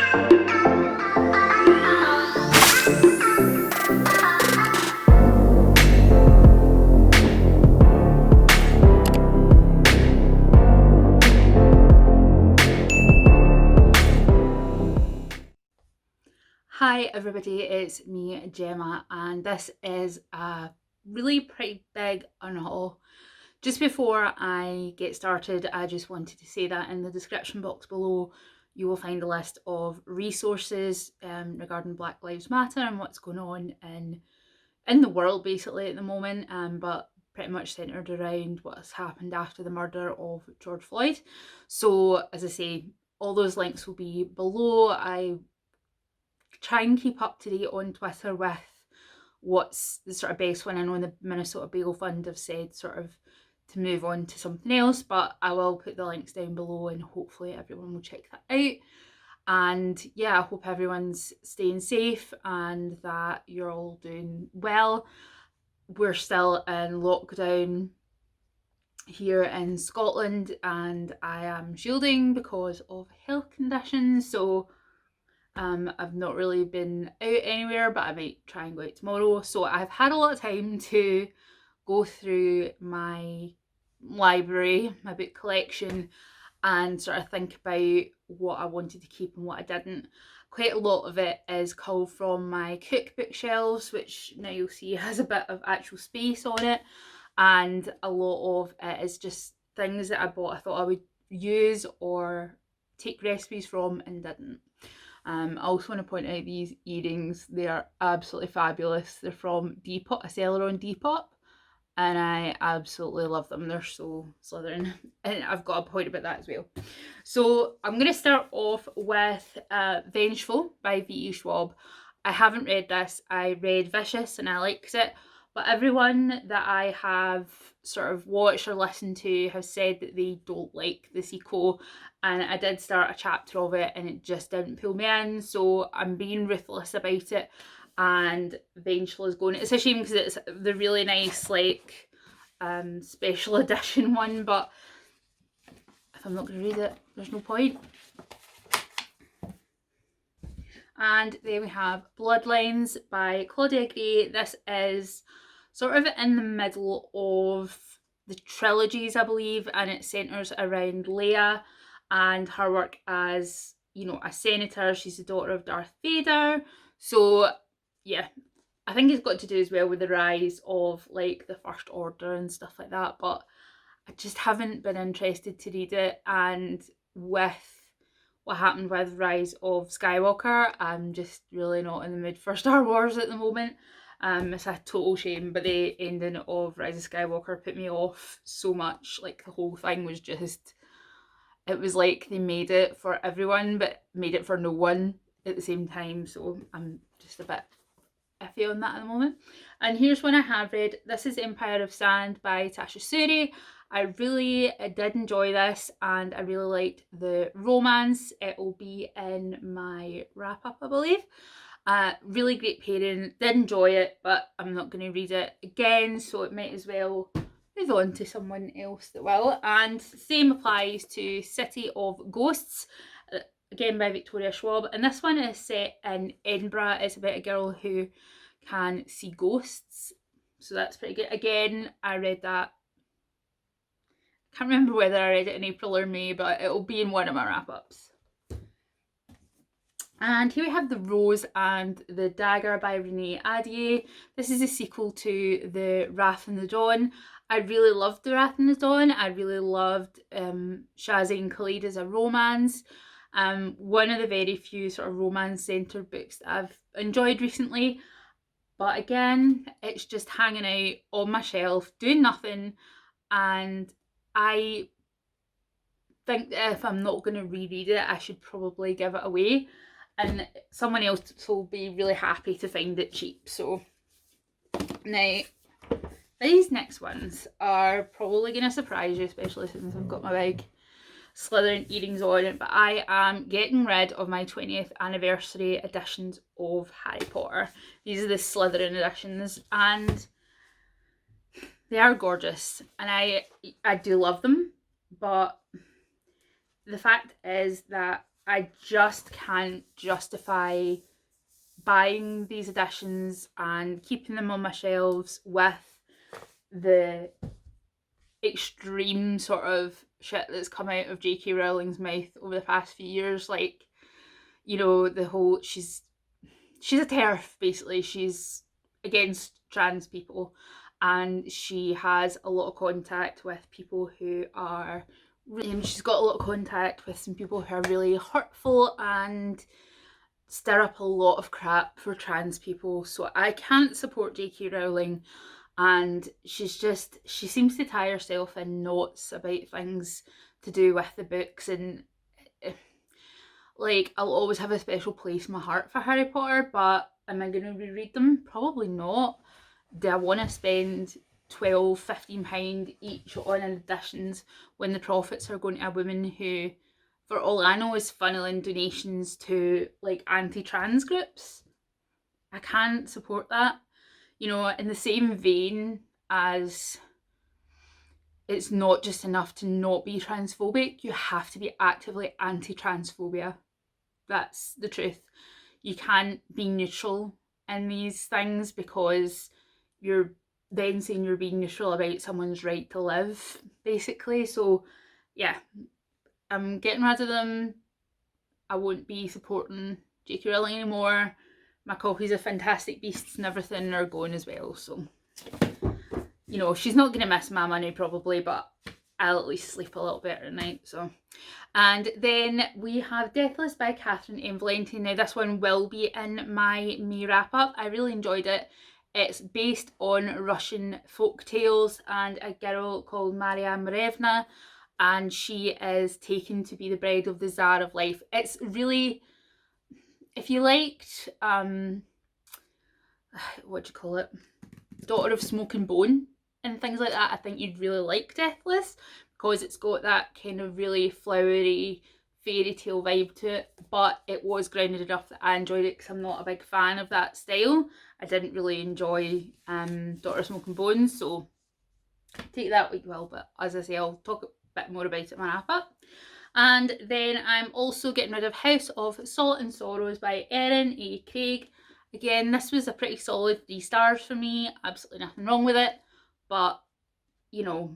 Hi everybody, it's me Gemma, and this is a really pretty big unhaul. Just before I get started, I just wanted to say that in the description box below you will find a list of resources regarding Black Lives Matter and what's going on in the world basically at the moment, but pretty much centered around what's happened after the murder of George Floyd. So as I say, all those links will be below. I try and keep up to date on Twitter with what's the sort of best one. I know the Minnesota Bail Fund have said sort of to move on to something else, but I will put the links down below and hopefully everyone will check that out. And yeah, I hope everyone's staying safe and that you're all doing well. We're still in lockdown here in Scotland and I am shielding because of health conditions, so I've not really been out anywhere, but I might try and go out tomorrow. So I've had a lot of time to go through my library, my book collection, and sort of think about what I wanted to keep and what I didn't. Quite a lot of it is culled from my cookbook shelves, which now you'll see has a bit of actual space on it, and a lot of it is just things that I bought I thought I would use or take recipes from and didn't. I also want to point out these earrings. They are absolutely fabulous. They're from Depop, a seller on Depop, and I absolutely love them. They're so Slytherin, and I've got a point about that as well. So I'm going to start off with Vengeful by V.E. Schwab. I haven't read this. I read Vicious and I liked it, but everyone that I have sort of watched or listened to has said that they don't like the sequel, and I did start a chapter of it and it just didn't pull me in, so I'm being ruthless about it, and Vengeful is going. It's a shame because it's the really nice like special edition one, but if I'm not going to read it, there's no point. And then we have Bloodlines by Claudia Gray. This is sort of in the middle of the trilogies, I believe, and it centres around Leia and her work as, you know, a senator. She's the daughter of Darth Vader. So yeah, I think it's got to do as well with the rise of like the First Order and stuff like that, but I just haven't been interested to read it, and with what happened with Rise of Skywalker, I'm just really not in the mood for Star Wars at the moment. It's a total shame, but the ending of Rise of Skywalker put me off so much. Like the whole thing was just, it was like they made it for everyone but made it for no one at the same time, so I'm just a bit iffy on that at the moment. And here's one I have read. This is Empire of Sand by Tasha Suri. I really did enjoy this and I really liked the romance. It will be in my wrap up, I believe. Really great pairing. Did enjoy it, but I'm not going to read it again, so it might as well move on to someone else that will. And same applies to City of Ghosts, again by Victoria Schwab, and this one is set in Edinburgh. It's about a girl who can see ghosts, so that's pretty good. Again, I read that, can't remember whether I read it in April or May, but it'll be in one of my wrap-ups. And here we have The Rose and the Dagger by Renee Adier. This is a sequel to The Wrath and the Dawn. I really loved The Wrath and the Dawn. I really loved Shazzy and Khalid as a romance. One of the very few sort of romance-centred books that I've enjoyed recently. But again, it's just hanging out on my shelf, doing nothing, and I think that if I'm not going to reread it, I should probably give it away, and someone else will be really happy to find it cheap. So now these next ones are probably going to surprise you, especially since I've got my big Slytherin earrings on it, but I am getting rid of my 20th anniversary editions of Harry Potter. These are the Slytherin editions and they are gorgeous and I do love them, but the fact is that I just can't justify buying these editions and keeping them on my shelves with the extreme sort of shit that's come out of J.K. Rowling's mouth over the past few years. Like, you know, the whole she's a TERF, basically. She's against trans people, and she has a lot of contact with people who are she's got a lot of contact with some people who are really hurtful and stir up a lot of crap for trans people. So I can't support J.K. Rowling, and she seems to tie herself in knots about things to do with the books. And like, I'll always have a special place in my heart for Harry Potter, but am I going to reread them? Probably not. Do I want to spend £12-15 each on editions when the profits are going to a woman who, for all I know, is funneling donations to like anti-trans groups? I can't support that. You know, in the same vein as it's not just enough to not be transphobic, you have to be actively anti-transphobia. That's the truth. You can't be neutral in these things, because you're then saying you're being neutral about someone's right to live, basically. So yeah, I'm getting rid of them. I won't be supporting J.K. Rowling anymore. My copies of Fantastic Beasts and everything are going as well. So, you know, she's not going to miss my money probably, but I'll at least sleep a little better at night. So, and then we have Deathless by Catherine M. Valenti. Now this one will be in my May wrap up. I really enjoyed it. It's based on Russian folk tales and a girl called Maria Marevna, and she is taken to be the bride of the Tsar of Life. It's really, if you liked what do you call it, Daughter of Smoke and Bone and things like that, I think you'd really like Deathless, because it's got that kind of really flowery fairy tale vibe to it, but it was grounded enough that I enjoyed it, because I'm not a big fan of that style. I didn't really enjoy Daughter of Smoke and Bone, so take that what you will, but as I say, I'll talk a bit more about it in my wrap up. And then I'm also getting rid of House of Salt and Sorrows by Erin A. Craig. Again, this was a pretty solid 3 stars for me. Absolutely nothing wrong with it. But, you know,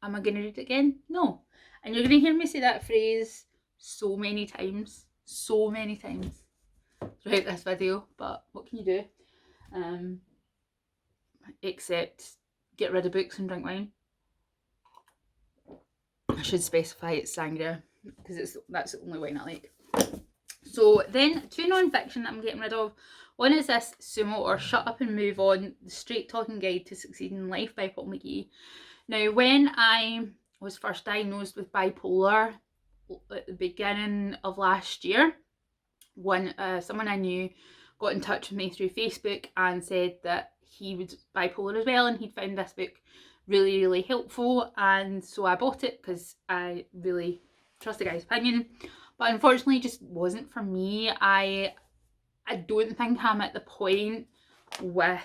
am I going to read it again? No. And you're going to hear me say that phrase so many times. So many times throughout this video. But what can you do? Except get rid of books and drink wine. I should specify it's sangria, because that's the only wine I like. So then 2 non-fiction that I'm getting rid of. One is this Sumo or Shut Up and Move On, the Straight Talking Guide to Succeeding in Life by Paul McGee. Now, when I was first diagnosed with bipolar at the beginning of last year, someone I knew got in touch with me through Facebook and said that he was bipolar as well, and he'd found this book really, really helpful, and so I bought it because I really trust the guy's opinion. But unfortunately, it just wasn't for me. I don't think I'm at the point with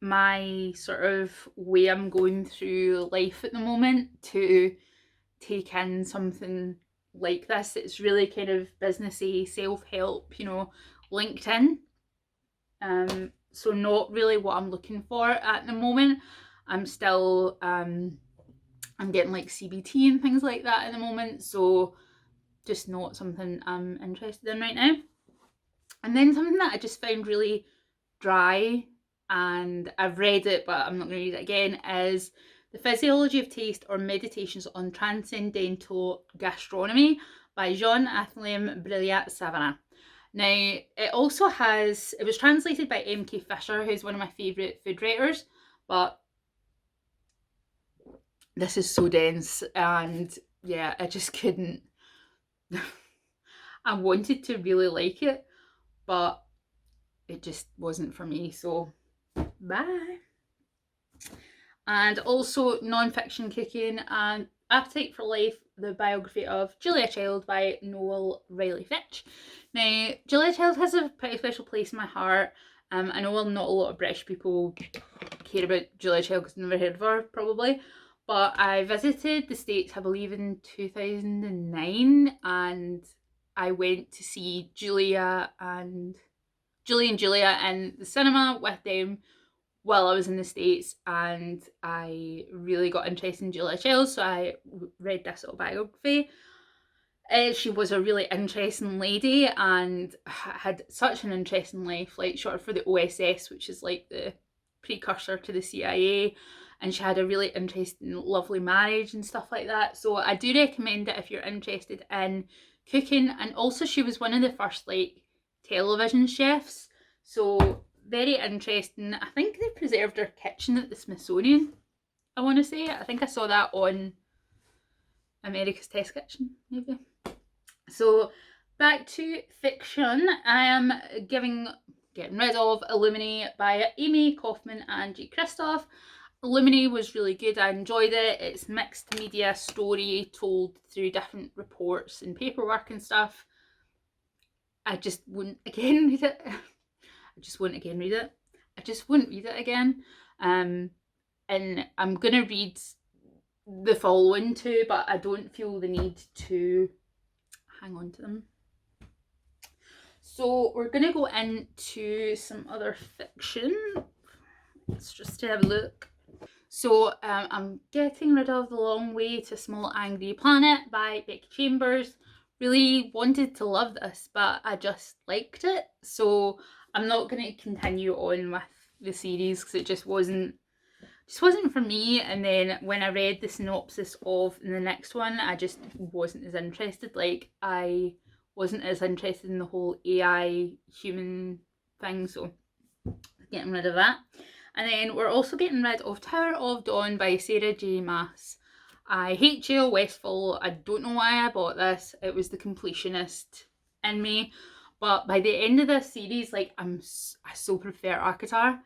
my sort of way I'm going through life at the moment to take in something like this. It's really kind of businessy, self-help, you know, LinkedIn. So not really what I'm looking for at the moment. I'm still I'm getting like CBT and things like that at the moment, so just not something I'm interested in right now. And then something that I just found really dry, and I've read it but I'm not going to read it again, is The Physiology of Taste, or Meditations on Transcendental Gastronomy by Jean-Athélem Brillat-Savarin. Now, it was translated by M.K. Fisher, who's one of my favourite food writers, but this is so dense, and yeah, I just couldn't. I wanted to really like it, but it just wasn't for me, so bye. And also non-fiction cooking and Appetite for Life, the biography of Julia Child by Noel Riley Fitch. Now, Julia Child has a pretty special place in my heart. I know not a lot of British people care about Julia Child because they've never heard of her, probably, But I visited the States, I believe, in 2009, and I went to see Julie and Julia in the cinema with them while I was in the States, and I really got interested in Julia Childs, so I read this autobiography. She was a really interesting lady and had such an interesting life, like short for the OSS, which is like the precursor to the CIA. And she had a really interesting, lovely marriage and stuff like that. So I do recommend it if you're interested in cooking. And also, she was one of the first like television chefs. So very interesting. I think they preserved her kitchen at the Smithsonian. I want to say. I think I saw that on America's Test Kitchen, maybe. So back to fiction, I am getting rid of Illuminae by Amy Kaufman and G. Christoph. Illuminae was really good. I enjoyed it. It's mixed media story told through different reports and paperwork and stuff. I just wouldn't again read it. I just wouldn't again read it. I just wouldn't read it again. And I'm gonna read the following two, but I don't feel the need to hang on to them. So we're going to go into some other fiction. Let's just have a look. So I'm getting rid of The Long Way to a Small Angry Planet by Becky Chambers. Really wanted to love this, but I just liked it. So I'm not going to continue on with the series because it just wasn't for me. And then when I read the synopsis of the next one, I just wasn't as interested. Like, I wasn't as interested in the whole AI human thing, so getting rid of that. And then we're also getting rid of Tower of Dawn by Sarah J. Maas. I hate Jail Westfall. I don't know why I bought this. It was the completionist in me. But by the end of this series, like, I so prefer ACOTAR.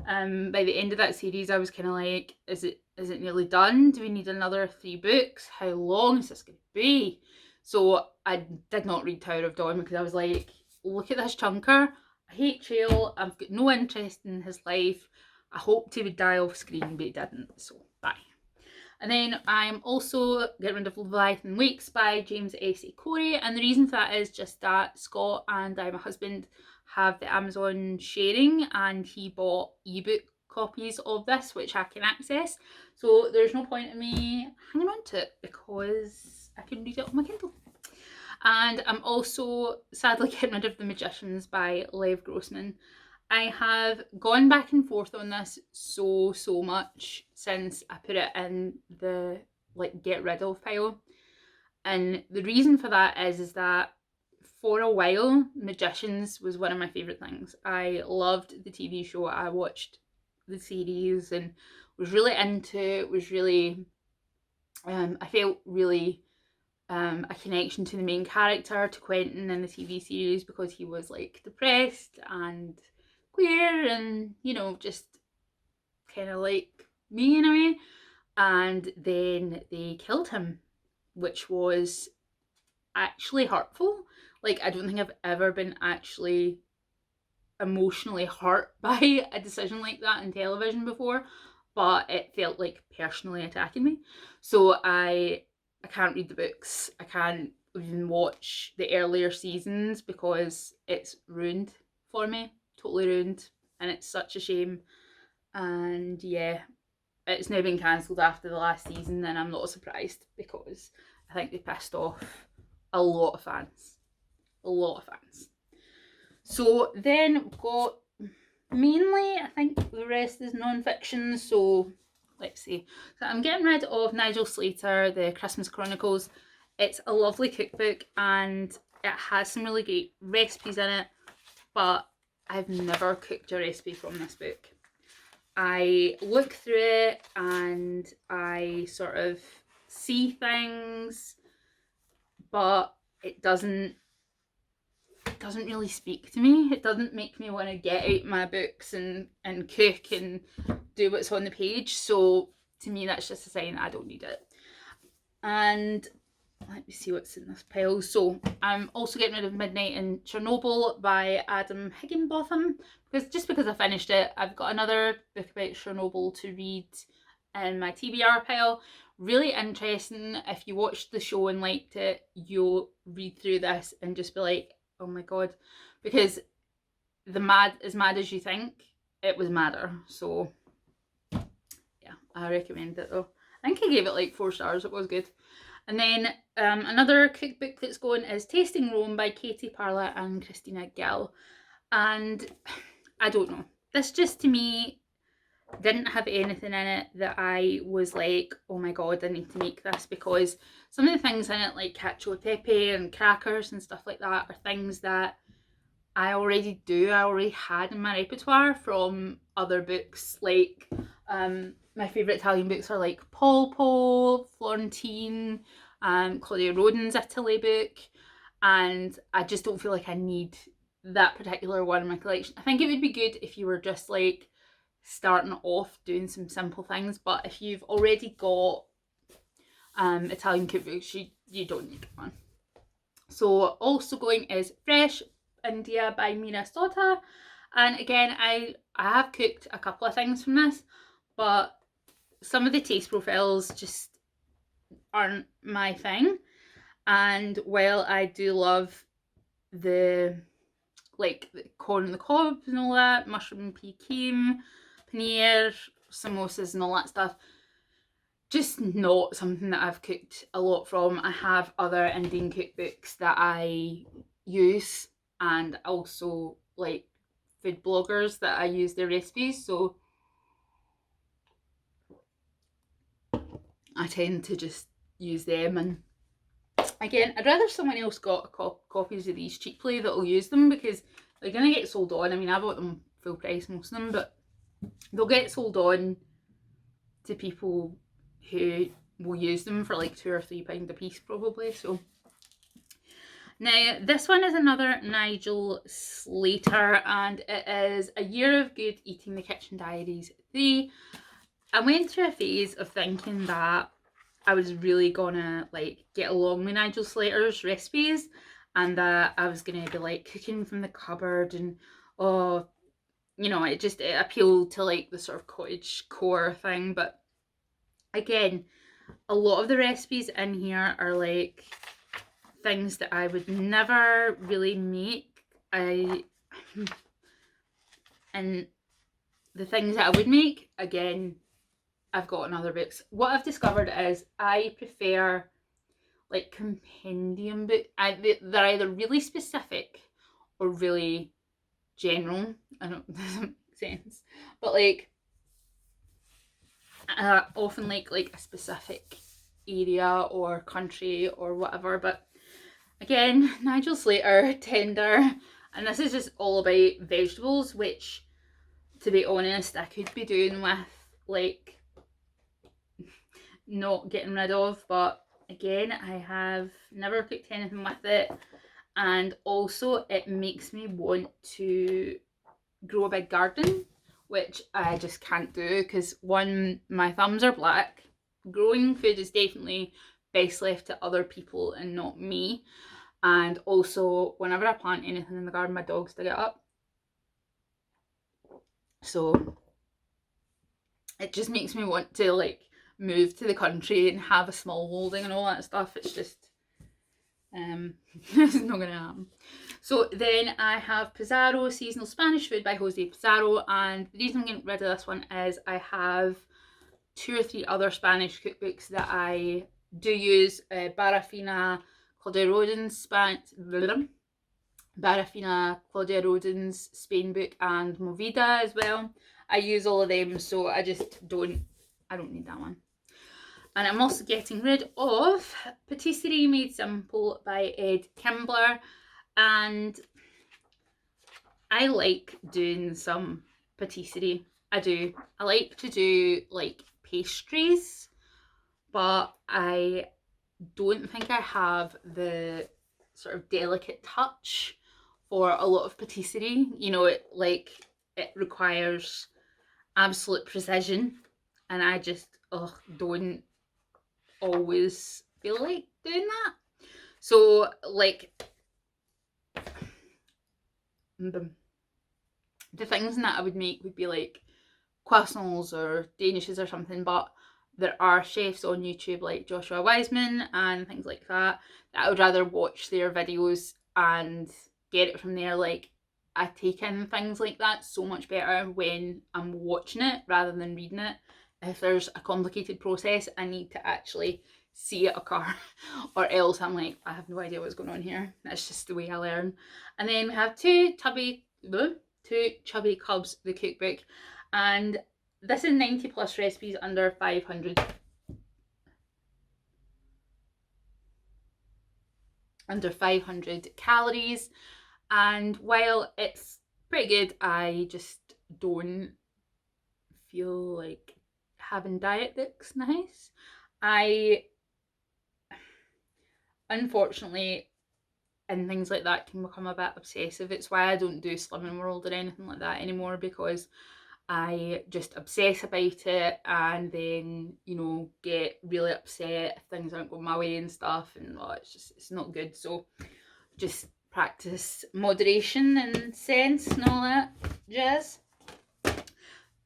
By the end of that series, I was kind of like, is it nearly done? Do we need another 3 books? How long is this going to be? So I did not read Tower of Dawn because I was like, look at this chunker. I hate Chael. I've got no interest in his life. I hoped he would die off screen, but he didn't. So bye. And then I'm also getting rid of Leviathan Wakes by James S. A. Corey. And the reason for that is just that Scott and my husband have the Amazon sharing, and he bought ebook copies of this, which I can access. So there's no point in me hanging on to it because I can read it on my Kindle. And I'm also sadly getting rid of The Magicians by Lev Grossman. I have gone back and forth on this so much since I put it in the like get rid of pile. And the reason for that is that for a while, Magicians was one of my favourite things. I loved the TV show. I watched the series and was really into it, was really, I felt really a connection to the main character, to Quentin in the TV series, because he was like depressed and queer and, you know, just kind of like me in a way. And then they killed him, which was actually hurtful. Like, I don't think I've ever been actually emotionally hurt by a decision like that in television before, but it felt like personally attacking me. So I can't read the books. I can't even watch the earlier seasons because it's ruined for me. Totally ruined. And it's such a shame. And yeah, it's now been cancelled after the last season, and I'm not surprised because I think they pissed off a lot of fans. A lot of fans. So then we've got mainly, I think the rest is non-fiction, so let's see. So I'm getting rid of Nigel Slater, The Christmas Chronicles. It's a lovely cookbook and it has some really great recipes in it, but I've never cooked a recipe from this book. I look through it and I sort of see things, but it doesn't really speak to me. It doesn't make me want to get out my books and cook and do what's on the page. So to me, that's just a sign that I don't need it. And let me see what's in this pile. So I'm also getting rid of Midnight in Chernobyl by Adam Higginbotham, because I finished it, I've got another book about Chernobyl to read in my TBR pile. Really interesting. If you watched the show and liked it, you'll read through this and just be like, oh my god. Because as mad as you think, it was madder. So yeah, I recommend it though. I think I gave it like 4 stars. It was good. And then another cookbook that's going is Tasting Rome by Katie Parla and Christina Gill. And I don't know. This just to me didn't have anything in it that I was like, oh my god, I need to make this, because some of the things in it, like cacio e pepe and crackers and stuff like that, are things that I already do. I already had in my repertoire from other books. Like my favourite Italian books are like Polpo, Florentine, Claudia Roden's Italy book, and I just don't feel like I need that particular one in my collection. I think it would be good if you were just like starting off doing some simple things, but if you've already got Italian cookbooks, you don't need one. So also going is Fresh India by Meena Sota, and again I have cooked a couple of things from this, but some of the taste profiles just aren't my thing. And while I do love the like the corn on the cob and all that, mushroom pea keem, paneer, samosas and all that stuff, just not something that I've cooked a lot from. I have other Indian cookbooks that I use, and also like food bloggers that I use their recipes, so I tend to just use them. And again, I'd rather someone else got copies of these cheaply that'll use them, because they're going to get sold on. I mean, I bought them full price, most of them, but they'll get sold on to people who will use them for like £2 or £3 a piece probably. So now this one is another Nigel Slater, and it is A Year of Good Eating: The Kitchen Diaries 3. I went through a phase of thinking that I was really gonna like get along with Nigel Slater's recipes, and that I was gonna be like cooking from the cupboard, and oh, you know, it appealed to like the sort of cottage core thing. But again, a lot of the recipes in here are like things that I would never really make. And the things that I would make, again, I've got in other books. What I've discovered is I prefer like compendium books. They're either really specific or really general. I don't know, doesn't make sense. But like often like a specific area or country or whatever. But again, Nigel Slater, tender, and this is just all about vegetables, which, to be honest, I could be doing with like not getting rid of, but again, I have never cooked anything with it, and also it makes me want to grow a big garden, which I just can't do, because one, my thumbs are black. Growing food is definitely best left to other people and not me. And also, whenever I plant anything in the garden, my dogs dig it up. So it just makes me want to like move to the country and have a small holding and all that stuff. It's just it's not gonna happen. So then I have Pizarro, Seasonal Spanish Food by Jose Pizarro, and the reason I'm getting rid of this one is I have 2 or 3 other Spanish cookbooks that I do use. Barafina, Claudia Roden's Spain book, and Movida as well. I use all of them, so I don't need that one. And I'm also getting rid of Patisserie Made Simple by Ed Kimbler. And I like doing some patisserie. I do. I like to do like pastries, but I don't think I have the sort of delicate touch for a lot of patisserie. You know, it requires absolute precision, and I just don't always feel like doing that. So like the things that I would make would be like croissants or danishes or something, but there are chefs on YouTube like Joshua Wiseman and things like that I would rather watch their videos and get it from there. Like, I take in things like that so much better when I'm watching it rather than reading it. If there's a complicated process, I need to actually see it occur, or else I'm like, I have no idea what's going on here. That's just the way I learn. And then we have two chubby cubs, the cookbook, and this is 90 plus recipes under 500 calories. And while it's pretty good, I just don't feel like having diet that's nice. I unfortunately, and things like that can become a bit obsessive. It's why I don't do Slimming World or anything like that anymore, because I just obsess about it and then, you know, get really upset if things aren't going my way and stuff, and it's not good. So just practice moderation and sense and all that jazz.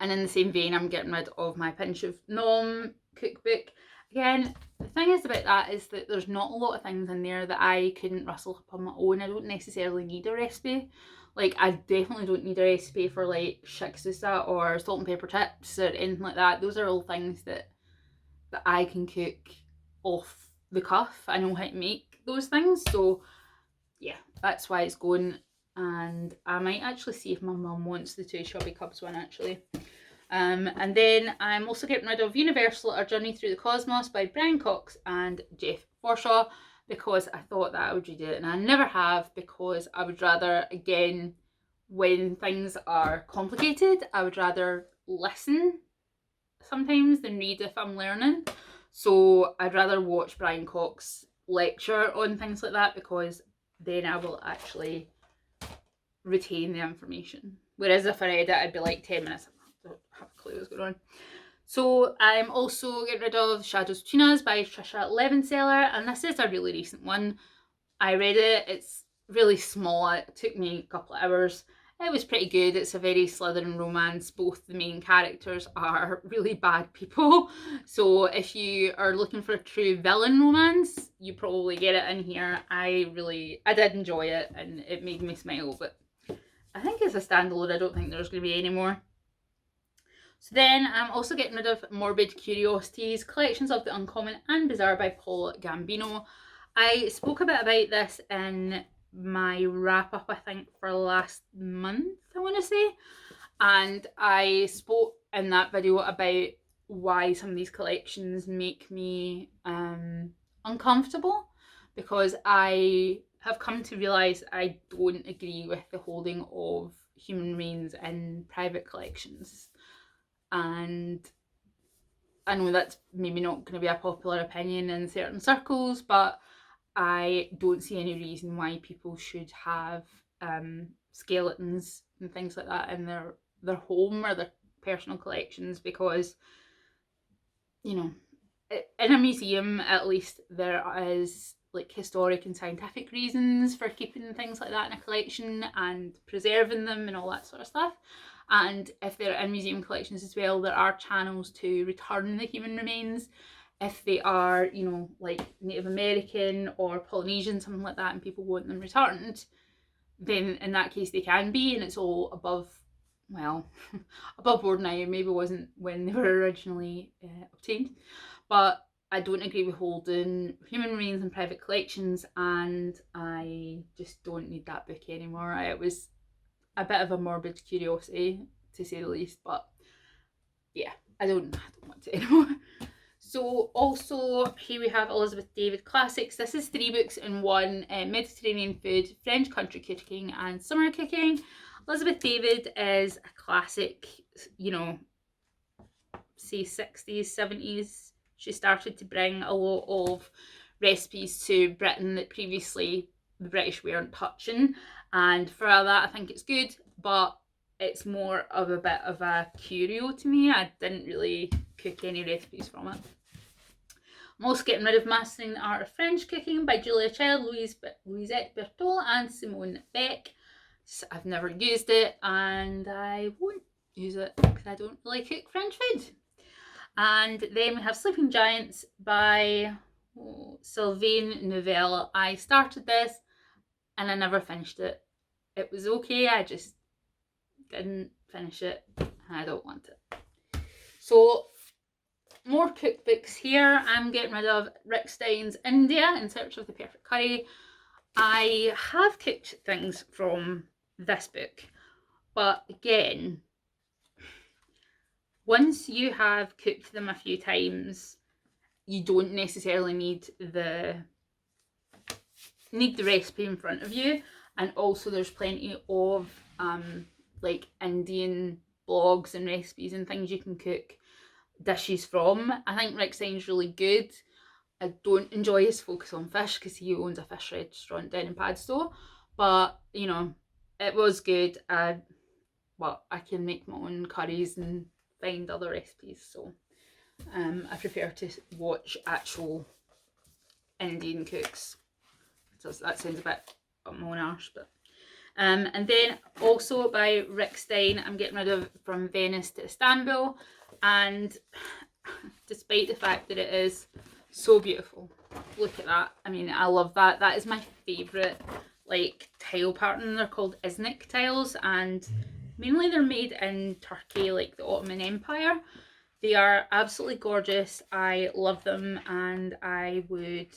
And in the same vein, I'm getting rid of my Pinch of Nom cookbook. Again, the thing is about that is that there's not a lot of things in there that I couldn't rustle up on my own. I don't necessarily need a recipe. Like, I definitely don't need a recipe for like shiksusa or salt and pepper tips or anything like that. Those are all things that I can cook off the cuff. I know how to make those things. So yeah, that's why it's going. And I might actually see if my mum wants the two chubby cubs one actually. And then I'm also getting rid of Universal: Our Journey Through the Cosmos by Brian Cox and Jeff Forshaw, because I thought that I would read it, and I never have, because I would rather, again, when things are complicated, I would rather listen sometimes than read if I'm learning. So I'd rather watch Brian Cox lecture on things like that, because then I will actually retain the information. Whereas if I read it, I'd be like 10 minutes, I don't have a clue what's going on. So I'm also getting rid of Shadows Between Us by Trisha Levenseller, and this is a really recent one. I read it, it's really small, it took me a couple of hours. It was pretty good. It's a very Slytherin romance. Both the main characters are really bad people. So if you are looking for a true villain romance, you probably get it in here. I did enjoy it, and it made me smile, but I think it's a standalone. I don't think there's going to be any more. So then I'm also getting rid of Morbid Curiosities, Collections of the Uncommon and Bizarre by Paul Gambino. I spoke a bit about this in my wrap up, I think, for last month, I want to say. And I spoke in that video about why some of these collections make me uncomfortable, because I have come to realise I don't agree with the holding of human remains in private collections. And I know that's maybe not going to be a popular opinion in certain circles, but I don't see any reason why people should have skeletons and things like that in their home or their personal collections, because, you know, in a museum at least there is like historic and scientific reasons for keeping things like that in a collection and preserving them and all that sort of stuff. And if they're in museum collections as well, there are channels to return the human remains if they are, you know, like Native American or Polynesian, something like that, and people want them returned, then in that case they can be, and it's all above, well, above board now. Maybe wasn't when they were originally obtained, but I don't agree with holding human remains in private collections, and I just don't need that book anymore. It was a bit of a morbid curiosity, to say the least, but yeah, I don't want it anymore. So also here we have Elizabeth David Classics. This is 3 books in one: Mediterranean food, French country cooking and summer cooking. Elizabeth David is a classic, you know, say 60s, 70s. She started to bring a lot of recipes to Britain that previously the British weren't touching, and for that I think it's good, but it's more of a bit of a curio to me. I didn't really cook any recipes from it. I'm also getting rid of Mastering the Art of French Cooking by Julia Child, Louisette Bertol and Simone Beck. I've never used it, and I won't use it because I don't really cook French food. And then we have Sleeping Giants by Sylvain Nouvelle. I started this and I never finished it. It was okay, I just didn't finish it and I don't want it. So more cookbooks here. I'm getting rid of Rick Stein's India in Search of the Perfect Curry. I have cooked things from this book, but again, once you have cooked them a few times, you don't necessarily need the recipe in front of you. And also there's plenty of like Indian blogs and recipes and things you can cook dishes from. I think Rick Stein's really good. I don't enjoy his focus on fish because he owns a fish restaurant down in Padstow, but you know, it was good. I can make my own curries and find other recipes, so I prefer to watch actual Indian cooks. So that sounds a bit up my own arse, but and then also by Rick Stein, I'm getting rid of From Venice to Istanbul, and despite the fact that it is so beautiful, look at that. I mean, I love that. That is my favourite like tile pattern. They're called Iznik tiles, and mainly they're made in Turkey, like the Ottoman Empire. They are absolutely gorgeous. I love them, and I would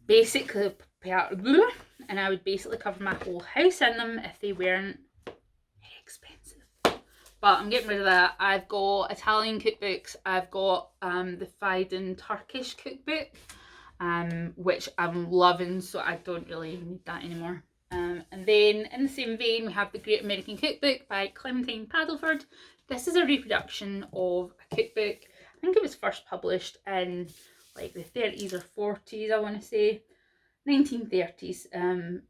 basically cover my whole house in them if they weren't very expensive. But I'm getting rid of that. I've got Italian cookbooks. I've got the Fiden Turkish cookbook, which I'm loving, so I don't really need that anymore. And then in the same vein, we have the Great American Cookbook by Clementine Paddleford. This is a reproduction of a cookbook. I think it was first published in like the 30s or 40s, I want to say. 1930s. And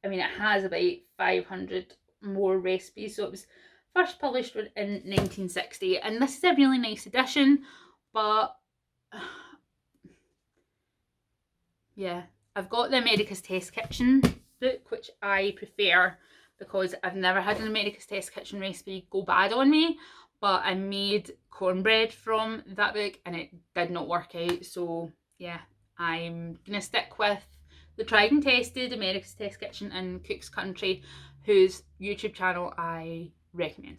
I mean, it has about 500 more recipes, so it was first published in 1960, and this is a really nice edition, but yeah, I've got the America's Test Kitchen book, which I prefer because I've never had an America's Test Kitchen recipe go bad on me, but I made cornbread from that book and it did not work out, so yeah, I'm gonna stick with the tried and tested America's Test Kitchen in Cook's Country, whose YouTube channel I recommend.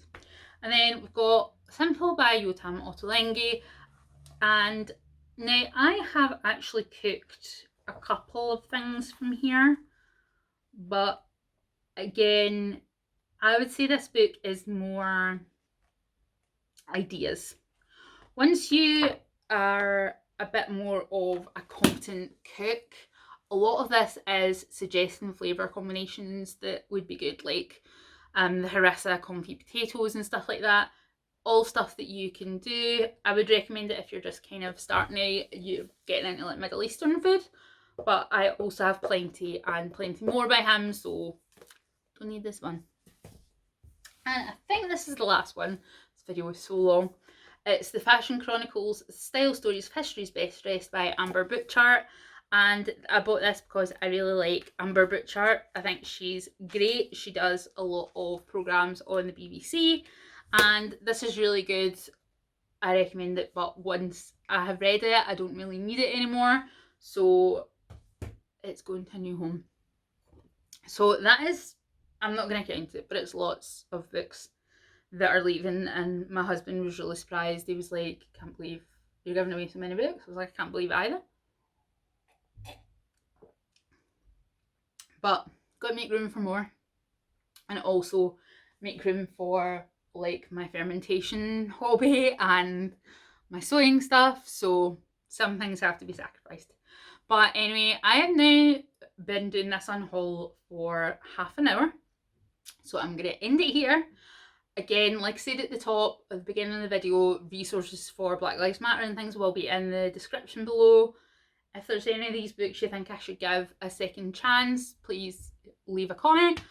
And then we've got Simple by Yotam Ottolenghi, and now I have actually cooked a couple of things from here, but again, I would say this book is more ideas. Once you are a bit more of a competent cook, a lot of this is suggesting flavour combinations that would be good, like the harissa confit potatoes and stuff like that. All stuff that you can do. I would recommend it if you're just kind of starting out, you're getting into like Middle Eastern food. But I also have plenty and plenty more by him, so don't need this one. And I think this is the last one. This video is so long. It's the Fashion Chronicles Style Stories of History's Best Dressed by Amber Butchart. And I bought this because I really like Amber Butchart. I think she's great. She does a lot of programmes on the BBC. And this is really good. I recommend it, but once I have read it, I don't really need it anymore. So it's going to a new home. So that is, I'm not going to count it, but it's lots of books that are leaving, and my husband was really surprised. He was like, can't believe you're giving away so many books. I was like, I can't believe it either. But got to make room for more, and also make room for like my fermentation hobby and my sewing stuff, so some things have to be sacrificed. But anyway, I have now been doing this Unhaul for half an hour, so I'm going to end it here. Again, like I said at the top, at the beginning of the video, resources for Black Lives Matter and things will be in the description below. If there's any of these books you think I should give a second chance, please leave a comment,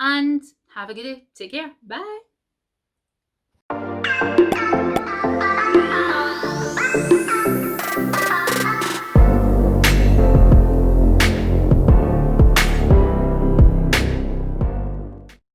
and have a good day. Take care. Bye.